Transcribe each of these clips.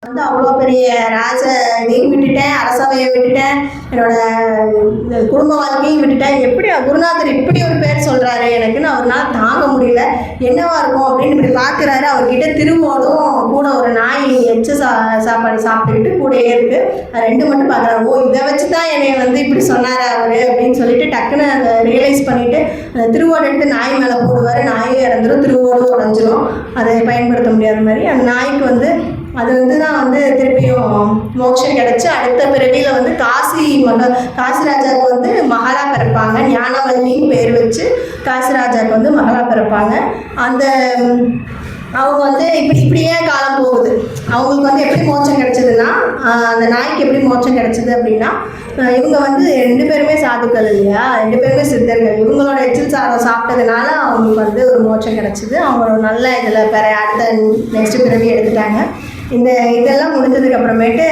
வந்து அவ்வளோ பெரிய ராஜ இதையும் விட்டுட்டேன், அரசவையை விட்டுட்டேன், என்னோட இந்த குடும்ப வாழ்க்கையும் விட்டுட்டேன். எப்படி குருநாதர் இப்படி ஒரு பேர் சொல்கிறாரு எனக்குன்னு அவர்னால் தாங்க முடியல. என்னவா இருக்கும் அப்படின்னு இப்படி பார்க்குறாரு. அவர்கிட்ட திருவோடும் கூட ஒரு நாய் எச்ச சாப்பாடு சாப்பிட்டுக்கிட்டு கூடயே இருக்குது. அது ரெண்டு மட்டும் பார்க்குறாரு. ஓ, இதை வச்சு தான் என்னை வந்து இப்படி சொன்னார் அவர் அப்படின்னு சொல்லிட்டு டக்குன்னு அதை ரியலைஸ் பண்ணிவிட்டு அந்த திருவோடு எடுத்து நாய் மேலே போடுவார். நாயும் இறந்துடும், திருவோடும் உடஞ்சிரும். அதை பயன்படுத்த முடியாத மாதிரி அந்த நாய்க்கு வந்து அது வந்து தான் வந்து திருப்பியும் மோட்சம் கிடச்சி அடுத்த பிறவியில் வந்து காசிராஜாவுக்கு வந்து மகளா பிறப்பாங்க. ஞானவல்லின்னு பேர் வச்சு காசிராஜாவுக்கு வந்து மகளா பிறப்பாங்க. அந்த அவங்க வந்து இப்படியே காலம் போகுது. அவங்களுக்கு வந்து எப்படி மோட்சம் கிடச்சிதுன்னா, அந்த நாய்க்கு எப்படி மோட்சம் கிடச்சிது அப்படின்னா, இவங்க வந்து 2 பேருமே சாதுக்கள் இல்லையா, 2 பேருமே சித்தர்கள். இவங்களோட எச்சில் சாதம் சாப்பிட்டதுனால அவங்களுக்கு வந்து ஒரு மோட்சம் கிடச்சிது. அவங்க ஒரு நல்ல இதில் அடுத்த நெக்ஸ்ட் பிறவி எடுத்துட்டாங்க. இதெல்லாம் முடிஞ்சதுக்கு அப்புறமேட்டு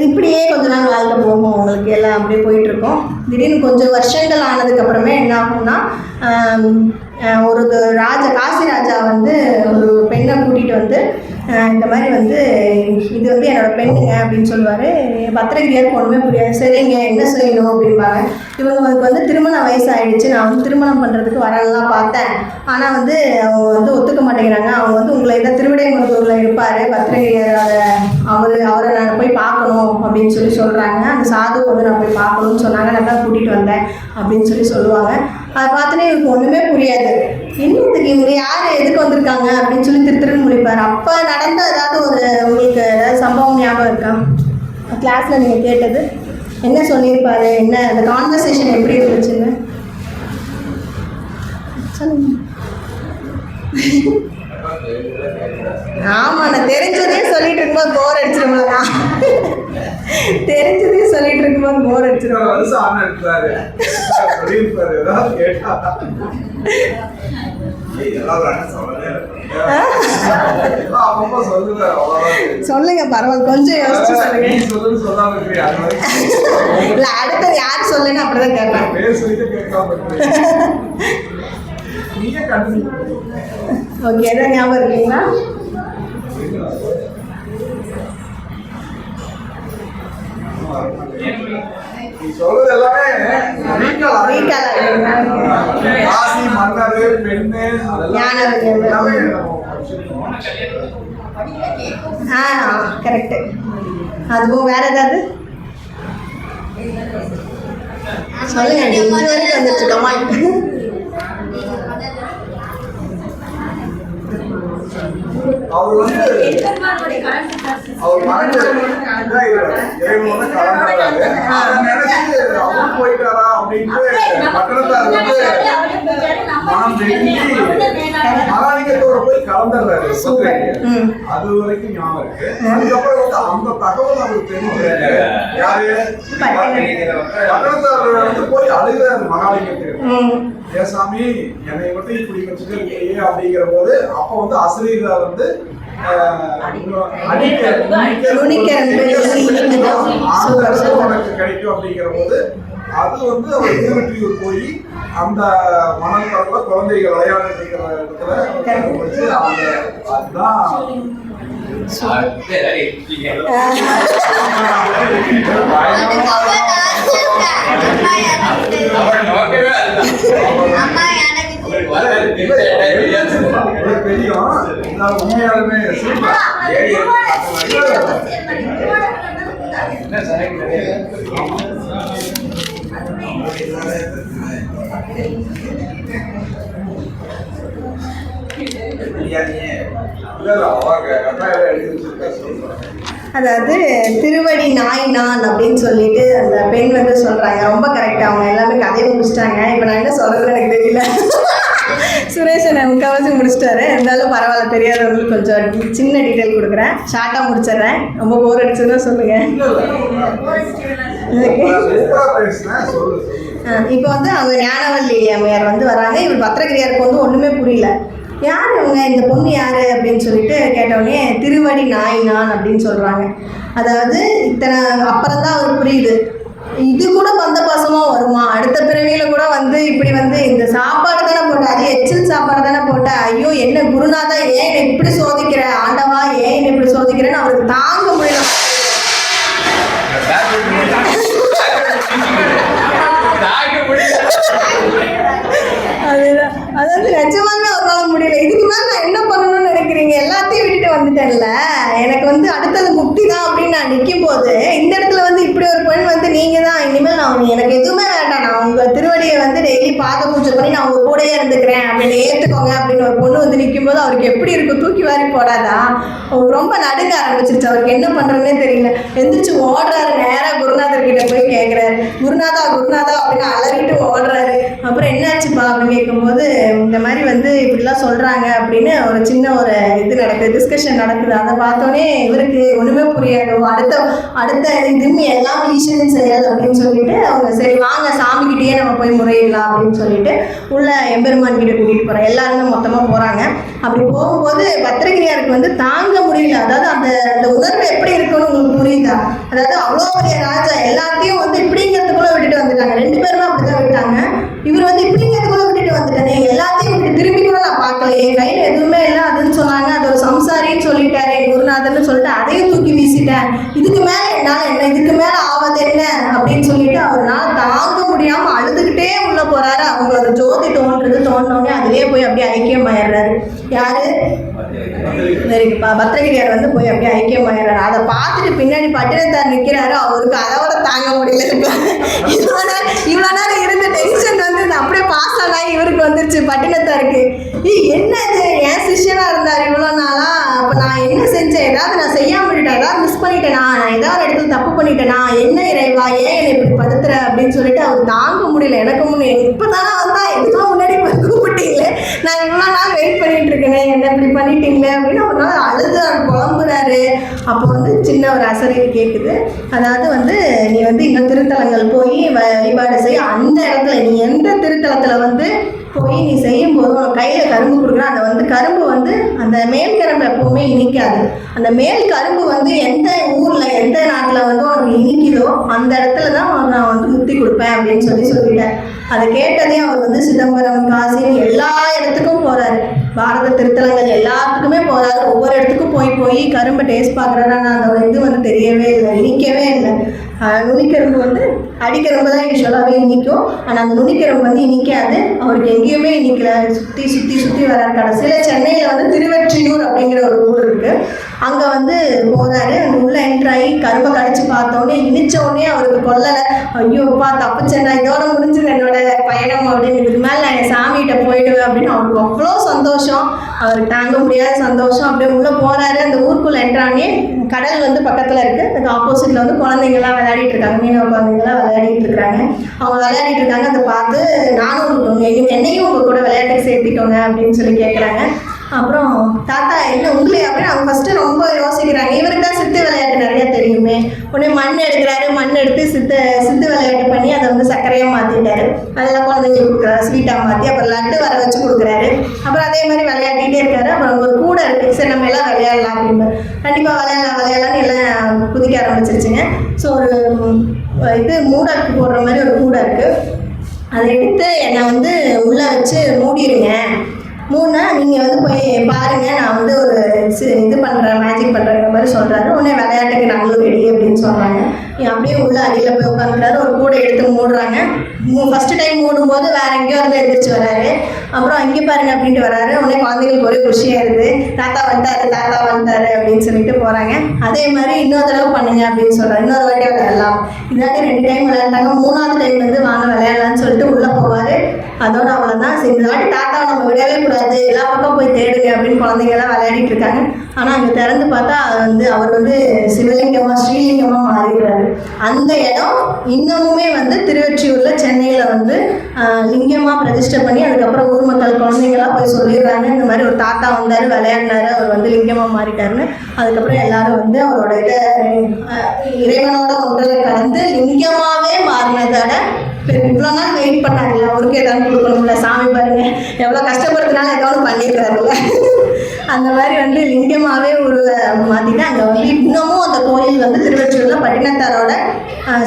இப்படியே கொஞ்ச நாள் வாழ்க்கை போகும் அவங்களுக்கு. எல்லாம் அப்படியே போயிட்டுருக்கோம். திடீர்னு கொஞ்சம் வருஷங்கள் ஆனதுக்கப்புறமே என்ன ஆகும்னா, ஒரு காசிராஜா வந்து ஒரு பெண்ணை கூட்டிகிட்டு வந்து இந்த மாதிரி வந்து இது வந்து என்னோடய பெண்ணுங்க அப்படின்னு சொல்லுவார். பத்திரகிரியாருக்கு ஒன்றுமே புரியாது. சரிங்க, என்ன செய்யணும் அப்படிம்பாங்க. இவங்களுக்கு வந்து திருமண வயசு ஆகிடுச்சு. நான் வந்து திருமணம் பண்ணுறதுக்கு வரலாம் பார்த்தேன், ஆனால் வந்து அவங்க வந்து ஒத்துக்க மாட்டேங்கிறாங்க. அவங்க வந்து உங்களை இதை திருவிடைமருதூரில் இருப்பார் பத்திரகிரியார், அவரை நான் போய் பார்க்கணும் அப்படின்னு சொல்கிறாங்க. அந்த சாது வந்து நான் போய் பார்க்கணும்னு சொன்னாங்க. நான் தான் கூட்டிகிட்டு வந்தேன் அப்படின்னு சொல்லுவாங்க. அதை பார்த்துனே இவருக்கு ஒன்றுமே புரியாது. இன்னத்துக்கு இவங்க யார் எதுக்கு வந்திருக்காங்க அப்படின்னு சொல்லி திருன்னு முடிப்பார். அப்போ நடந்த ஏதாவது உங்களுக்கு ஏதாவது சம்பவம் ஞாபகம் இருக்கா? கிளாஸில் நீங்கள் கேட்டது என்ன சொல்லியிருப்பாரு, என்ன அந்த கான்வர்சேஷன் எப்படி இருந்துச்சுன்னு சொல்லுங்க. ஆமாம், நான் தெரிஞ்சதே சொல்லிட்டு இருக்கும்போது போர் அடிச்சிருங்களா? தெரிஞ்சதே சொல்லிட்டு இருக்கும்போது போர் அடிச்சிருவோம். சொல்லுங்க, பரவாயில்ல, கொஞ்சம் யோசிச்சு சொல்லுங்க. இல்ல, அடுத்தது யார் சொல்லுன்னு அப்படிதான் கேட்பேன். ஓகே, எதாவது ஞாபகம் இருக்கீங்களா? கரெக்ட். அதுவும் வேற ஏதாவது சொல்லுங்க. வந்துட்டு இருக்கோமா? அவர் வந்து அவர் அவர் போயிட்டாரா அப்படின்ட்டு பட்டணத்தார் வந்து மனம் வெட்டி மகாலிங்கத்தோட போய் கலந்துடுறாரு. அது வரைக்கும் ஞாபகம் இருக்கு. அதுக்கப்புறம் வந்து அந்த தகவல் அவருக்கு தெரிஞ்சிருக்கு. யாரு பட்டணத்தார் வந்து போய் அழுகிறாரு மகாலிங்கத்துக்கு, ஏசாமி என்னை மட்டும் இப்படி வச்சுட்டு இருக்கீங்க அப்படிங்கிற போது அப்ப வந்து அசரீரா வந்து உனக்கு கிடைக்கும் அப்படிங்கிற போது அது வந்து அவர் திருவெற்றியூர் போய் அந்த மணல் கடல குழந்தைகள் விளையாட்டு இருக்கிற இடத்துல வச்சு அதுதான் தெரியும். உண்மையாலுமே அதாவது திருவடி நாய் நான் அப்படின்னு சொல்லிட்டு அந்த பெண் வந்து சொல்றாங்க. ரொம்ப கரெக்டாக அவங்க எல்லாமே கதையை முடிச்சிட்டாங்க. இப்போ நான் என்ன சொல்றதுன்னு எனக்கு தெரியல. சுரேஷன் முக்கால்வாசி முடிச்சிட்டாரு. இருந்தாலும் பரவாயில்ல, தெரியாதவங்களுக்கு கொஞ்சம் சின்ன டீட்டெயில் கொடுக்குறேன். ஷார்ட்டாக முடிச்சிடுறேன். ரொம்ப போர் அடிச்சுன்னா சொல்லுங்க. இப்போ வந்து அவங்க ஞானவல்லி அம்மையார் வந்து வராங்க. இவர் பத்திரகிரியாருக்கு வந்து ஒன்றுமே புரியல. யார் இவங்க, இந்த பொண்ணு யார் அப்படின்னு சொல்லிட்டு கேட்டவுடனே திருவடி நாய் நான் அப்படின்னு சொல்கிறாங்க. அதாவது இத்தனை அப்புறம் தான் அவருக்கு புரியுது, இது கூட பந்த பாசமாக வருமா, அடுத்த பிறவியில் கூட வந்து இப்படி வந்து இந்த சாப்பாடு தானே போட்ட, அது எச்சில் சாப்பாடு தானே போட்ட, ஐயோ என்ன குருநாதா ஏன் இப்படி சோதிக்கிற, ஆண்டவா ஏன் இப்படி சோதிக்கிறேன்னு அவருக்கு தாங்க முடியல. அதுதான், அதாவது நிஜமாலுமே அவரால் முடியல. இதுக்கு மேலே நான் என்ன பண்ணணும்னு நினைக்கிறீங்க? எல்லாத்தையும் விட்டுட்டு வந்துட்டேன்ல, எனக்கு வந்து அடுத்தது முக்தி தான் அப்படின்னு நான் நிற்கும் போது இந்த இடத்துல வந்து இப்படி ஒரு பெண் வந்து நீங்கள் தான் இனிமேல் நான் எனக்கு எதுவுமே வேண்டாம், நான் உங்கள் திருவடியை வந்து டெய்லி பாத பூஜை பண்ணி நான் உங்கள் கூடயே இருந்துக்கிறேன் அப்படின்னு ஏற்றுக்கோங்க அப்படின்னு ஒரு பொண்ணு வந்து நிற்கும் போது அவருக்கு எப்படி இருக்கும்? தூக்கி வாரி போடாதா? அவருக்கு ரொம்ப நடுங்க ஆரம்பிச்சிருச்சு. அவருக்கு என்ன பண்ணுறதுனே தெரியல. எந்திரிச்சு ஓடுறாரு, நேராக குருநாதர்கிட்ட போய் கேட்குறாரு, குருநாதா குருநாதா அப்படின்னு அலறிட்டு ஓடுறாரு. அப்புறம் என்னாச்சுப்பா அப்படின்னு கேட்கும்போது, இந்த மாதிரி வந்து இப்படிலாம் சொல்கிறாங்க அப்படின்னு ஒரு சின்ன ஒரு இது நடக்குது, டிஸ்கஷன் நடக்குது. அதை பார்த்தோன்னே இவருக்கு ஒன்றுமே புரியாது. அடுத்த இதுமே எல்லாம் ஈஸ்வரன் செயல் அப்படின்னு சொல்லிட்டு அவங்க சரி வாங்க சாமிக்கிட்டேயே நம்ம போய் முறையிடலாம் அப்படின்னு சொல்லிட்டு உள்ள எம்பெருமான் கிட்ட கூட்டிகிட்டு போகிறோம். எல்லாருமே மொத்தமாக போகிறாங்க. அப்படி போகும்போது பத்திரகிரியாருக்கு வந்து தாங்க முடியல. அதாவது அந்த உணர்வு எப்படி இருக்குன்னு உங்களுக்கு புரியுதா? அதாவது அவ்வளோ பெரிய ராஜா எல்லாத்தையும் வந்து இப்படிங்கிறதுக்குள்ளே விட்டுட்டு வந்துட்டாங்க. 2 பேருமே அப்படி தான் விட்டாங்க. இவர் வந்து இப்படிங்கிறதுக்குள்ளே விட்டுட்டு வந்துட்டானே, எல்லாத்தையும் விட்டு திரும்பி கூட நான் பார்க்கல, என் கையில் எதுவுமே இல்லை அதுன்னு சொன்னாங்க. அது ஒரு சம்சாரின்னு சொல்லிட்டாரு என் குருநாதர்னு சொல்லிட்டு அதையும் தூக்கி வீசிட்டேன். இதுக்கு மேலே என்னால் என்ன, இதுக்கு மேலே ஆவது என்ன அப்படின்னு சொல்லிட்டு அவரால் தாங்க முடியாமல் அழுதுகிட்டே உள்ள போறாரு. அவங்களோட ஜோதி தோன்றோடனே அதிலே போய் அப்படியே ஐக்கியமாயிடுறாரு. யாரு? பத்திரகிரியார் வந்து போய் அப்படியே ஐக்கியமாயிடுறாரு. அதை பார்த்துட்டு பின்னாடி பட்டினத்தார் நிற்கிறாரு. அவருக்கு அதோட தாங்க முடியல. இவ்வளோ நேரம் இருந்த டென்ஷன் வந்து அப்படியே பாஸ் ஆனா இவருக்கு வந்துருச்சு பட்டினத்தாருக்கு. என்ன இது, என் சிஷ்யனா இருந்தார் இவ்வளோ நாளா, அப்போ நான் என்ன செஞ்சேன்? ஏதாவது நான் செய்யாம விட்டுட்டேன், ஏதாவது மிஸ் பண்ணிட்டேனா, நான் ஏதாவது இடத்துல தப்பு பண்ணிட்டேனா, என்ன இறைவா ஏன் என்னை இப்படி படுத்துற அப்படின்னு சொல்லிட்டு அவர் தாங்க முடியல. எனக்கு முன்னாடி இப்போ தானே வந்தா இதுக்கெல்லாம் முன்னாடி கூப்பிட்டீங்களே, நான் இவ்வளோ நாள் வெயிட் பண்ணிட்டு இருக்கேனே, என்ன இப்படி பண்ணிட்டீங்களே அப்படின்னு ஒரு நாள் அழுது அவர் புலம்புறாரு. அப்போ வந்து சின்ன ஒரு அசரீரி கேட்குது. அதாவது வந்து நீ வந்து இன்னும் திருத்தலங்கள் போய் வழிபாடு செய்ய, அந்த இடத்துல நீ எந்த திருத்தலத்தில் வந்து போய் நீ செய்யும்போது உனக்கு கையில் கரும்பு கொடுக்குற, அந்த வந்து கரும்பு வந்து அந்த மேல் கரும்பு எப்பவுமே இனிக்காது. அந்த மேல் கரும்பு வந்து எந்த ஊரில் எந்த நாட்டில் வந்து உனக்கு இனிக்குதோ அந்த இடத்துல தான் நான் வந்து முக்தி கொடுப்பேன் அப்படின்னு சொல்லிட்டேன். அதை கேட்டதே அவர் வந்து சிதம்பரம், காசி எல்லா இடத்துக்கும் போகிறாரு. பாரத திருத்தலங்கள் எல்லாத்துக்குமே போகிறாரு. ஒவ்வொரு இடத்துக்கும் போய் கரும்பை டேஸ்ட் பார்க்குறாரு. ஆனால் அந்த இது வந்து தெரியவே இல்லை, இனிக்கவே இல்லை. நுனிக்கரும்பு வந்து அடிக்கரும்பு தான் யூஸ்வலாகவே இனிக்கும். ஆனால் அந்த நுனிக்கரும்பு வந்து இனிக்காது. அவருக்கு எங்கேயுமே இனிக்கல. சுற்றி வராரு. கடைசியில் சென்னையில் வந்து திருவெற்றியூர் அப்படிங்கிற ஒரு ஊர் இருக்குது. அங்கே வந்து போகிறாரு. அந்த உள்ளே என்ட்ராகி கரும்பை கடிச்சு பார்த்தோன்னே இனிச்சோடனே அவருக்கு கொல்லலை. ஐயோப்பா தப்புச்சேன்டா, இதோட முடிஞ்சது என்னோட பயணம் அப்படின்னு, இதுக்கு மேலே நான் என் சாமிகிட்ட போயிடுவேன் அப்படின்னு அவருக்கு அவ்வளோ சந்தோஷம். அவருக்கு தாங்க முடியாத சந்தோஷம். அப்படியே உள்ளே போகிறாரு. அந்த ஊருக்குள்ளே என்ட்ரானே கடல் வந்து பக்கத்தில் இருக்குது. அதுக்கு ஆப்போசிட்டில் வந்து குழந்தைங்கள்லாம் விளையாடிட்டு இருக்காங்க. மீனவ குழந்தைங்கள்லாம் விளையாடிட்டு இருக்காங்க. அவங்க விளையாடிட்டு இருக்காங்க. அதை பார்த்து நானும் என்னையும் உங்கள் கூட விளையாட்டுக்கு சேர்த்திட்டோங்க அப்படின்னு சொல்லி கேட்குறாங்க. அப்புறம் தாத்தா என்ன உங்களே அப்படின்னு அவங்க ஃபஸ்ட்டு ரொம்ப யோசிக்கிறாங்க. இவருக்கு தான் சித்து விளையாட்டு நிறையா தெரியுமே. உடனே மண் எடுக்கிறாரு. மண் எடுத்து சித்து விளையாட்டு பண்ணி அதை வந்து சர்க்கரையாக மாற்றிட்டாரு. அதெல்லாம் குழந்தைங்களுக்கு கொடுக்குறாரு, ஸ்வீட்டாக மாற்றி. அப்புறம் லட்டு வர வச்சு கொடுக்குறாரு. அப்புறம் அதே மாதிரி விளையாடிட்டே இருக்காரு. அப்புறம் ஒரு கூடை இருக்குது. சரி நம்ம எல்லாம் விளையாடலாம் அப்படின்னு, கண்டிப்பாக விளையாடலான்னு எல்லாம் குதிக்க ஆரம்பிச்சிருச்சுங்க. ஸோ ஒரு இது மூடாக்கு போடுற மாதிரி ஒரு கூடை இருக்குது. அதை எடுத்து என்னை வந்து உள்ளே வச்சு மூடிடுங்க. மூணா நீங்கள் வந்து போய் பாருங்கள், நான் வந்து ஒரு இது பண்ணுறேன், மேஜிக் பண்ணுறேங்கிற மாதிரி சொல்கிறாரு. உடனே விளையாட்டுக்கு நாங்களும் ரெடி அப்படின்னு சொல்கிறாங்க. அப்படியே உள்ள அடியில் போய் உட்காந்துக்கிறாரு. ஒரு கூடை எடுத்து மூடுறாங்க. ஃபஸ்ட்டு டைம் மூடும்போது வேறு எங்கேயோ இருந்து எழுந்திரிச்சு வராரு. அப்புறம் அங்கே பாருங்க அப்படின்ட்டு வராரு. உடனே குழந்தைங்களுக்கு ஒரே குஷியாக இருக்குது. தாத்தா வந்துட்டாரு அப்படின்னு சொல்லிட்டு போகிறாங்க. அதே மாதிரி இன்னொரு தடவை பண்ணுங்க அப்படின்னு சொல்கிறாரு. இன்னொரு வாட்டி விளையாடலாம். இதாட்டி 2 டைம் விளையாண்டாங்க. 3வது டைம் வந்து வாங்க விளையாடலான்னு சொல்லிட்டு உள்ளே போவார். அதோட அவ்வளோதான். சரி இந்த வாட்டி தாத்தாவை நம்ம விடவே கூடாது, எல்லா பக்கம் போய் தேடுங்க அப்படின்னு குழந்தைங்கள்லாம் விளையாடிட்டு இருக்காங்க. ஆனால் அங்கே திறந்து பார்த்தா அவர் வந்து சிவலிங்கமாக ஸ்ரீலிங்கமாக மாறிடுறாரு. அந்த இடம் இன்னமுமே வந்து திருவெற்றியூரில் சென்னையில் வந்து லிங்கமாக பிரதிஷ்டை பண்ணி அதுக்கப்புறம் ஊர் மக்கள் குழந்தைங்களாம் போய் சொல்லிடுறாங்க, இந்த மாதிரி ஒரு தாத்தா வந்தார் விளையாடினாரு, அவர் வந்து லிங்கமாக மாறிட்டாருன்னு. அதுக்கப்புறம் எல்லாரும் வந்து அவரோட இறைவனோட ஒன்றை கலந்து லிங்கமாகவே மாறினதோட இவ்வளோ நாள் வெயிட் பண்ணாங்கல்ல, அவருக்கு ஏதாவது கொடுக்கணும்ல, சாமி பாருங்க எவ்வளோ கஷ்டப்படுறதுனால ஏதாவது பண்ணிடுறாருல்ல, அந்த மாதிரி வந்து லிங்கமாகவே ஒரு மாற்றிட்டு அங்கே வந்து இன்னமும் அந்த கோயில் வந்து திருவெற்றியூரில் பட்டினத்தாரோட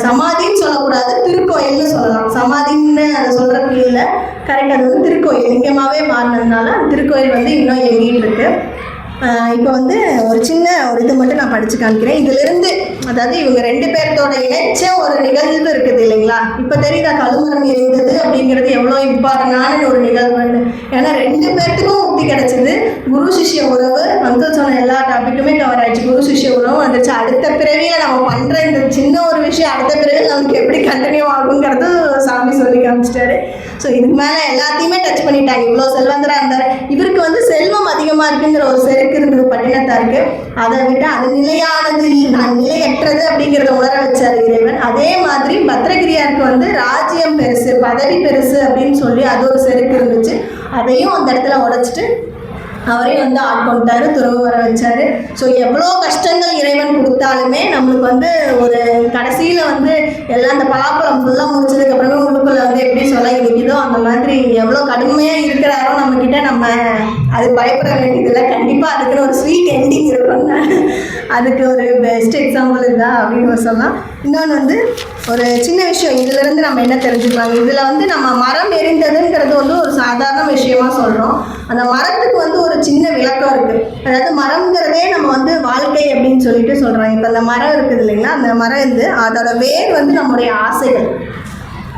சமாதின்னு சொல்லக்கூடாது, திருக்கோயில்னு சொல்லலாம். சமாதின்னு அதை சொல்கிறதுக்கு இல்லை, கரெக்டாக அது வந்து திருக்கோயில் லிங்கமாகவே மாறினதுனால அந்த திருக்கோயில் வந்து இன்னும் இயங்கிட்டு இருக்கு. இப்போ வந்து ஒரு சின்ன ஒரு இது மட்டும் நான் படித்து காமிக்கிறேன். இதிலிருந்து அதாவது இவங்க 2 பேர்த்தோட இணைச்ச ஒரு நிகழ்வு இருக்குது இல்லைங்களா? இப்போ தெரியுதா கழுமரம் எரிந்தது அப்படிங்கிறது எவ்வளோ இம்பார்ட்டண்டான ஒரு நிகழ்வுன்னு. ஏன்னா 2 பேர்த்துக்கும் முக்தி கிடைச்சிது. குரு சிஷ்ய உறவு, அங்கிள் சொன்ன எல்லா டாபிக்குமே கவர் ஆயிடுச்சு. குரு சிஷ்ய உறவு வந்துச்சு. அடுத்த பிறவியில் நம்ம பண்ணுற இந்த சின்ன ஒரு விஷயம் அடுத்த பிறவியில் நமக்கு எப்படி கண்டினியூ ஆகுங்கிறது சாமி சொல்லி காமிச்சிட்டாரு. ஸோ இதுக்கு மேலே எல்லாத்தையுமே டச் பண்ணிட்டாங்க. இவ்வளோ செல்வந்தராக இருந்தார். இவருக்கு வந்து செல்வம் அதிகமாக இருக்குங்கிற ஒரு செருக்கு இருந்தது பட்டினத்தாருக்கு. அதை விட அது நிலையானது, நான் நிலையற்றது அப்படிங்கிறத உணர வச்சார் இறைவன். அதே மாதிரி பத்ரகிரியாருக்கு வந்து ராஜ்யம் பெருசு, பதவி பெருசு அப்படின்னு சொல்லி அது ஒரு செருக்கு இருந்துச்சு. அதையும் அந்த இடத்துல உடைச்சிட்டு அவரையும் வந்து ஆட்கொண்டாரு, துறவு வர வச்சாரு. ஸோ எவ்வளோ கஷ்டங்கள் இறைவன் கொடுத்தாலுமே நம்மளுக்கு வந்து ஒரு கடைசியில் வந்து எல்லாம் அந்த பலாப்பழம் ஃபுல்லாக முடிச்சதுக்கப்புறமே உள்ளுக்குள்ள வந்து எப்படி சொல்ல நிற்கிதோ அந்த மாதிரி எவ்வளோ கடுமையாக இருக்கிறாரோ நம்மக்கிட்ட நம்ம அது பயப்பட வேண்டியதில்லை. கண்டிப்பாக அதுக்குன்னு ஒரு ஸ்வீட் எண்டிங் இருக்கும்னு அதுக்கு ஒரு பெஸ்ட் எக்ஸாம்பிள் இதுதான் அப்படின்னு சொல்லலாம். இன்னொன்று வந்து ஒரு சின்ன விஷயம் இதிலிருந்து நம்ம என்ன தெரிஞ்சுக்கலாம். இதில் வந்து நம்ம மரம் எரிந்ததுங்கிறது வந்து ஒரு சாதாரண விஷயமா சொல்கிறோம். அந்த மரத்துக்கு வந்து ஒரு சின்ன விளக்கம் இருக்குது. அதாவது மரம்ங்கிறதே நம்ம வந்து வாழ்க்கை அப்படின்னு சொல்லிட்டு சொல்கிறாங்க. இப்போ அந்த மரம் இருக்குது இல்லைங்களா? அந்த மரம் வந்து அதோட வேர் வந்து நம்முடைய ஆசைகள்,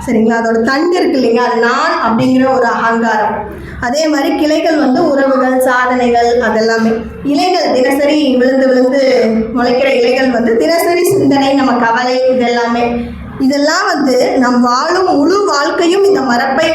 சரிங்களா? அதோட தண்டு இருக்கு இல்லைங்க, அது நான் அப்படிங்கிற ஒரு அகங்காரம். அதே மாதிரி கிளைகள் வந்து உறவுகள், சாதனைகள், அதெல்லாமே. இலைகள் தினசரி விழுந்து விழுந்து முளைக்கிற இலைகள் வந்து தினசரி சிந்தனை, நம்ம கவலை, இதெல்லாம் வந்து நம் வாழும் முழு வாழ்க்கையும் இந்த மரத்தை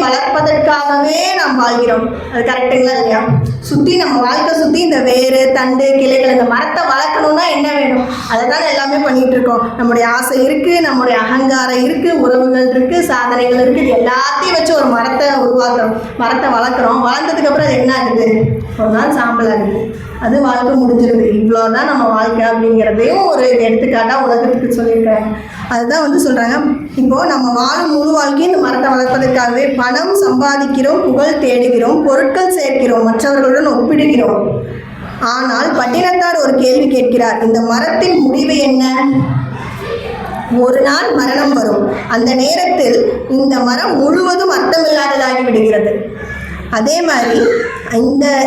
வளர்ப்பதற்காகவே நாம் வாழ்கிறோம். அது கரெக்டுங்களா இல்லையா? சுற்றி நம்ம வாழ்க்கை சுற்றி இந்த வேறு, தண்டு, கிளைகள், இந்த மரத்தை வளர்க்கணும்னா என்ன வேணும்? அதை தான் எல்லாமே பண்ணிகிட்டு இருக்கோம். நம்முடைய ஆசை இருக்குது, நம்முடைய அகங்காரம் இருக்குது, உறவுகள் இருக்குது, சாதனைகள் இருக்குது. இது எல்லாத்தையும் வச்சு ஒரு மரத்தை உருவாக்குறோம், மரத்தை வளர்க்குறோம். வளர்ந்ததுக்கப்புறம் அது என்ன ஆகுது? ஒரு நாள் சாம்பல் ஆகுது. அது வாழ்க்கை முடிஞ்சிருது. இவ்வளோதான் நம்ம வாழ்க்கை அப்படிங்கிறதையும் ஒரு எடுத்துக்காட்டாக உலகத்துக்கு சொல்லியிருக்காங்க. அதுதான் வந்து சொல்கிறாங்க, இப்போது நம்ம வாழும் முழு வாழ்க்கையும் இந்த மரத்தை வளர்ப்பதற்காகவே பணம் சம்பாதிக்கிறோம், புகழ் தேடுகிறோம், பொருட்கள் சேர்க்கிறோம், மற்றவர்களுடன் ஒப்பிடுகிறோம். ஆனால் பட்டினத்தார் ஒரு கேள்வி கேட்கிறார், இந்த மரத்தின் முடிவு என்ன? ஒரு நாள் மரணம் வரும். அந்த நேரத்தில் இந்த மரம் முழுவதும் அர்த்தமில்லாததாகி விடுகிறது. அதே மாதிரி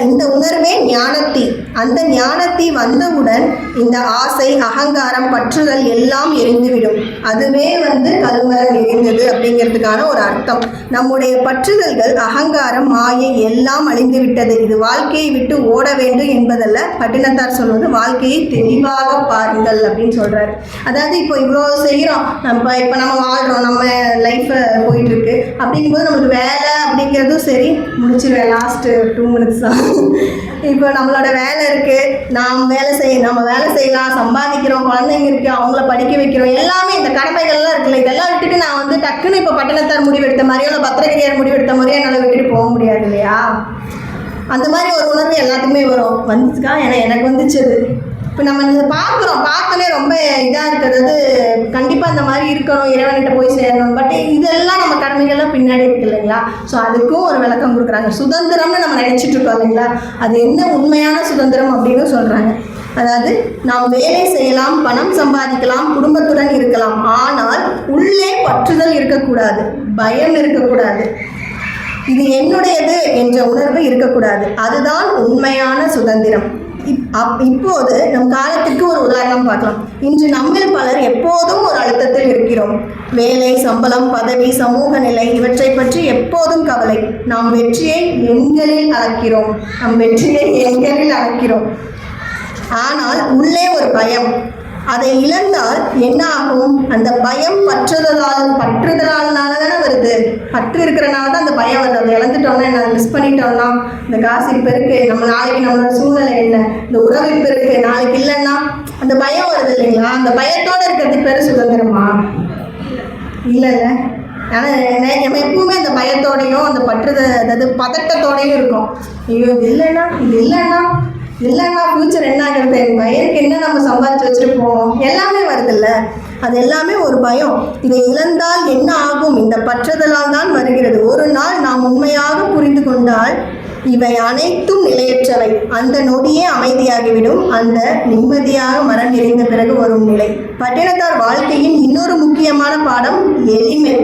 இந்த உணர்வே ஞானத்தீ. அந்த ஞானத்தீ வந்தவுடன் இந்த ஆசை, அகங்காரம், பற்றுதல் எல்லாம் எரிந்துவிடும். அதுவே வந்து கருமரம் எரிந்தது அப்படிங்கிறதுக்கான ஒரு அர்த்தம். நம்முடைய பற்றுதல்கள், அகங்காரம், மாயை எல்லாம் அழிந்து விட்டது. இது வாழ்க்கையை விட்டு ஓட வேண்டும் என்பதல்ல. பட்டினத்தார் சொல்வது வாழ்க்கையை தெளிவாக பாருங்கள் அப்படின்னு சொல்கிறாரு. அதாவது இப்போ இவ்வளோ செய்கிறோம், இப்போ நம்ம வாழ்கிறோம், நம்ம லைஃப்பை போயிட்டுருக்கு. அப்படிங்கும்போது நம்மளுக்கு வேலை அப்படிங்கிறதும் சரி முடிச்சிருவேன். லாஸ்ட்டு 2 minutes தான். இப்போ நம்மளோட வேலை இருக்குது, நம்ம வேலை செய்யலாம், சம்பாதிக்கிறோம், குழந்தைங்க இருக்குது, அவங்கள படிக்க வைக்கிறோம், எல்லாமே இந்த கடமைகள்லாம் இருக்குல்ல, இதெல்லாம் விட்டுட்டு நான் வந்து டக்குன்னு இப்போ பட்டினத்தார் முடிவெடுத்த மாதிரியோ இல்லை பத்திரகிரியார் முடிவெடுத்த மாதிரியோ என்னால் விட்டுட்டு போக முடியாது இல்லையா? அந்த மாதிரி ஒரு உணர்வு எல்லாத்துக்குமே வந்துச்சுக்கா. ஏன்னா எனக்கு வந்துச்சு அது. இப்போ நம்ம இதை பார்த்தோன்னே ரொம்ப இதாக இருக்கிறது. கண்டிப்பாக இந்த மாதிரி இருக்கணும், இறைவன்கிட்ட போய் சேரணும். பட் இதெல்லாம் நம்ம கடமைகள்லாம் பின்னாடி இருக்கு இல்லைங்களா? ஸோ அதுக்கும் ஒரு விளக்கம் கொடுக்குறாங்க. சுதந்திரம்னு நம்ம நினச்சிட்டு இருக்கோம் இல்லைங்களா? அது என்ன உண்மையான சுதந்திரம் அப்படின்னு சொல்கிறாங்க. அதாவது நாம் வேலை செய்யலாம், பணம் சம்பாதிக்கலாம், குடும்பத்துடன் இருக்கலாம். ஆனால் உள்ளே பற்றுதல் இருக்கக்கூடாது, பயம் இருக்கக்கூடாது, இது என்னுடையது என்ற உணர்வு இருக்கக்கூடாது. அதுதான் உண்மையான சுதந்திரம். இப்போது நம் காலத்திற்கு ஒரு உதாரணம் பார்க்கலாம். இன்று நம்மில் பலர் எப்போதும் ஒரு அழுத்தத்தில் இருக்கிறோம். வேலை, சம்பளம், பதவி, சமூக நிலை இவற்றை பற்றி எப்போதும் கவலை. நாம் வெற்றியை எண்களில் அளக்கிறோம். ஆனால் உள்ளே ஒரு பயம். அதை இழந்தால் என்ன ஆகும்? அந்த பயம் பற்றுதலால்னால தானே வருது. பற்று இருக்கிறனால தான் அந்த பயம் வருது. அதை இழந்துட்டோம்னா என்ன, மிஸ் பண்ணிட்டோம்னா, இந்த காசு இப்போ இருக்குது, நம்ம நாளைக்கு நம்மளோட சூழ்நிலை என்ன, இந்த உறவு இப்போ இருக்குது, நாளைக்கு இல்லைன்னா அந்த பயம் வருது இல்லைங்களா? அந்த பயத்தோடு இருக்கிறதுக்கு பேர் சுதந்திரமா? இல்லைல்ல. ஆனால் நம்ம எப்பவுமே அந்த பயத்தோடையும் அந்த அதாவது பதட்டத்தோடையும் இருக்கும். ஐயோ இது இல்லைன்னா ஃப்யூச்சர் என்ன ஆகிறது, என் பையனுக்கு என்ன நம்ம சம்பாதிச்சு வச்சுட்டு போவோம், எல்லாமே வருதில்ல. அது எல்லாமே ஒரு பயம். இதை இழந்தால் என்ன ஆகும்? இந்த பற்றுதலால் தான் வருகிறது. ஒரு நாள் நாம் உண்மையாக புரிந்து கொண்டால் இவை அனைத்தும் நிலையற்றவை. அந்த நொடியே அமைதியாகிவிடும். அந்த நிம்மதியாக மரம் நிறைந்த பிறகு வரும் நிலை. பட்டினத்தார் வாழ்க்கையின் இன்னொரு முக்கியமான பாடம் எளிமை.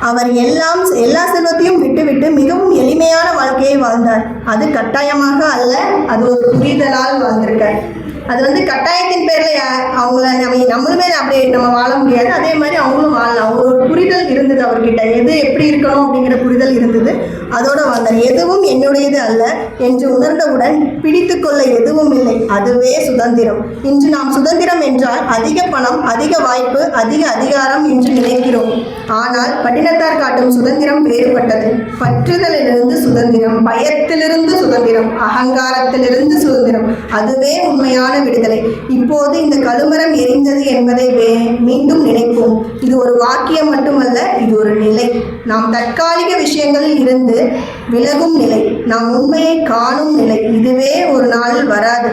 அவர் எல்லா செல்வத்தையும் விட்டுவிட்டு மிகவும் எளிமையான வாழ்க்கையை வாழ்ந்தார். அது கட்டாயமாக அல்ல, அது ஒரு புரிதலால் வாழ்ந்திருக்கார். அது வந்து கட்டாயத்தின் பேரில் அவங்கள நம்மளுமே அப்படி நம்ம வாழ முடியாது. அதே மாதிரி அவங்களும் வாழலாம். ஒரு புரிதல் இருந்தது அவர்கிட்ட, எது எப்படி இருக்கணும் அப்படிங்கிற புரிதல் இருந்தது. அதோட வாழ்ந்தார். எதுவும் என்னுடையது அல்ல என்று உணர்ந்தவுடன் பிடித்து கொள்ள எதுவும் இல்லை, அதுவே சுதந்திரம். இன்று நாம் சுதந்திரம் என்றால் அதிக பணம், அதிக வாய்ப்பு, அதிக அதிகாரம் என்று நினைக்கிறோம். ஆனால் பட்டினத்தார் காட்டும் சுதந்திரம் வேறுபட்டது. பற்றுதலிலிருந்து சுதந்திரம், பயத்திலிருந்து சுதந்திரம், அகங்காரத்திலிருந்து சுதந்திரம், அதுவே உண்மையான விடுதலை. இப்போது இந்த கழுமரம் எரிந்தது என்பதை மீண்டும் நினைப்போம். இது ஒரு வாக்கியம் மட்டுமல்ல, இது ஒரு நிலை. நாம் தற்காலிக விஷயங்களில் இருந்து விலகும் நிலை, நாம் உண்மையை காணும் நிலை. இதுவே ஒரு நாளில் வராது.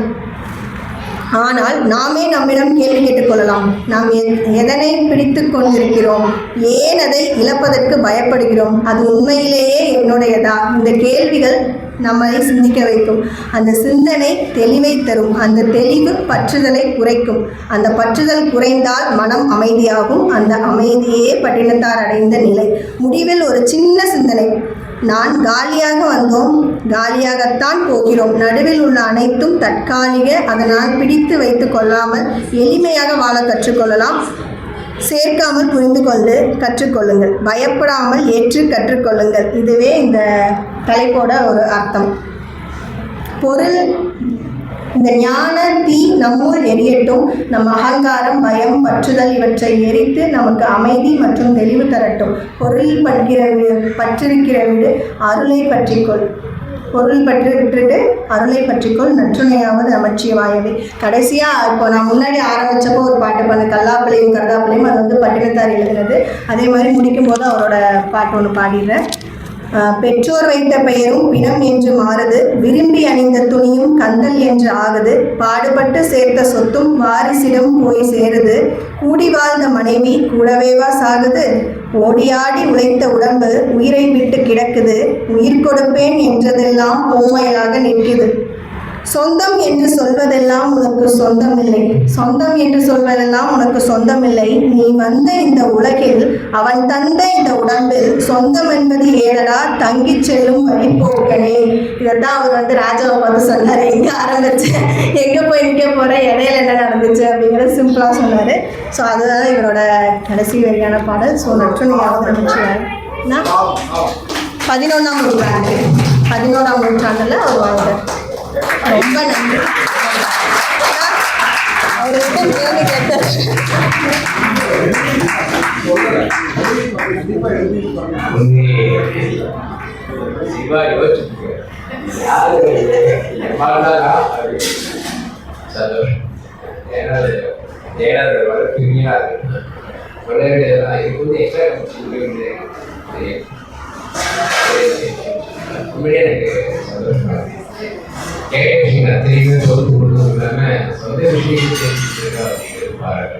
ஆனால் நாமே நம்மிடம் கேள்வி கேட்டுக்கொள்ளலாம். நாம் எதனை பிடித்து கொண்டிருக்கிறோம்? ஏன் அதை இழப்பதற்கு பயப்படுகிறோம்? அது உண்மையிலேயே என்னுடையதா? இந்த கேள்விகள் நம்மை சிந்திக்க வைக்கும். அந்த சிந்தனை தெளிவை தரும். அந்த தெளிவு பற்றுதலை குறைக்கும். அந்த பற்றுதல் குறைந்தால் மனம் அமைதியாகும். அந்த அமைதியே பட்டினத்தார் அடைந்த நிலை. முடிவில் ஒரு சின்ன சிந்தனை. நான் காலியாக வந்தோம், காலியாகத்தான் போகிறோம். நடுவில் உள்ள அனைத்தும் தற்காலிக. அதனால் பிடித்து வைத்து கொள்ளாமல் எளிமையாக வாழ கற்றுக்கொள்ளலாம். சேர்க்காமல் புரிந்து கொண்டு கற்றுக்கொள்ளுங்கள். பயப்படாமல் ஏற்று கற்றுக்கொள்ளுங்கள். இதுவே இந்த தலைப்போட ஒரு அர்த்தம். பொருள். இந்த ஞான தீ நம்முள் எரியட்டும். நம் அகங்காரம், பயம், பற்றுதல் இவற்றை எரித்து நமக்கு அமைதி மற்றும் தெளிவு தரட்டும். பொருள் பற்றிருக்கிற விடு, அருளை பற்றிக்கொள். பொருள் பற்றி விட்டுட்டு அருளை பற்றிக்கொள், நற்றுணையாவது நமச்சிவாயவே. கடைசியாக இப்போ நான் முன்னாடி ஆரம்பித்தப்போ ஒரு பாட்டு பண்ண கல்லாப்பிள்ளையும் கருதாப்பிள்ளையும், அது வந்து பட்டினத்தார் எழுதுனது. அதே மாதிரி முடிக்கும் போது அவரோட பாட்டு ஒன்று பாடிடுறேன். பெற்றோர் வைத்த பெயரும் பிணம் என்று மாறுது, விரும்பி அணிந்த துணியும் கந்தல் என்று ஆகுது, பாடுபட்டு சேர்த்த சொத்தும் வாரிசிடம் போய் சேருது, கூடி வாழ்ந்த மனைவி கூடவேவா சாகுது, ஓடியாடி உழைத்த உடம்பு உயிரை விட்டு கிடக்குது, உயிர் கொடுப்பேன் என்றதெல்லாம் ஓமையாக நிற்குது. சொந்தம் என்று சொல்வதெல்லாம் உனக்கு சொந்தமில்லை, சொந்தம் என்று சொல்வதெல்லாம் உனக்கு சொந்தமில்லை. நீ வந்த இந்த உலகில் அவன் தந்த இந்த உடம்பில் சொந்தம் என்பது ஏழடா தங்கி செல்லும் வழிபோக்கனே. இதைத்தான் அவர் வந்து ராஜாவை பார்த்து சொன்னார். எங்கே ஆரம்பித்தேன், எங்கே போய் நிற்க போகிறேன், இடையில என்ன நடந்துச்சு அப்படிங்கிறத சிம்பிளாக சொன்னார். ஸோ அதுதான் இவரோட கடைசி வரியான பாடல். ஸோ நற்றுணையாவது நினைச்சுவார். 11ஆம் நூற்றாண்டு, 11ஆம் நூற்றாண்டில் அவர் வாழ்ந்தார். ரொம்ப நன்றி. அவர்கிட்ட கேள்வி கேட்டார். தெரியுமே சொல்லிட்டு கொடுத்தது இல்லாமல் சொந்த விஷயங்கள் தெரிஞ்சுருக்கா அப்படிங்கிறது பாராட்டு.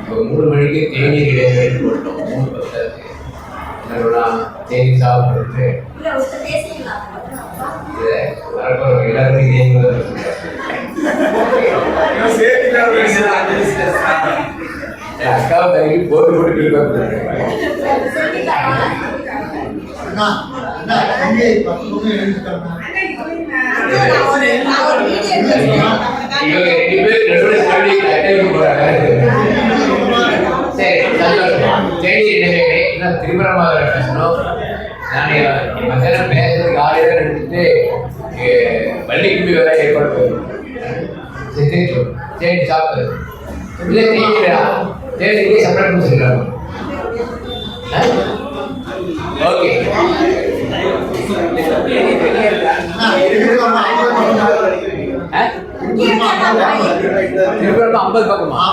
இப்போ 3 மணிக்கு தேநீர் இடைவேளை போட்டோம். 3:10 என்னோட தேநீர் சாப்பிட்டு வரப்போ எல்லாருமே அக்காவை தங்கி போட்டு போட்டு திருமணமாக பேசணும். நான் மத்தியானம் பேசுறதுக்கு ஆளுநர் எடுத்துட்டு பள்ளிக்கும்பி வேலை ஏற்பாடு பண்ணுவோம். சரி சாப்பிடு இல்லை தேடிடா தேடி செப்பரேட் முடிச்சுக்கலாம். ஓகே திருப்பூர் 50 பக்கமா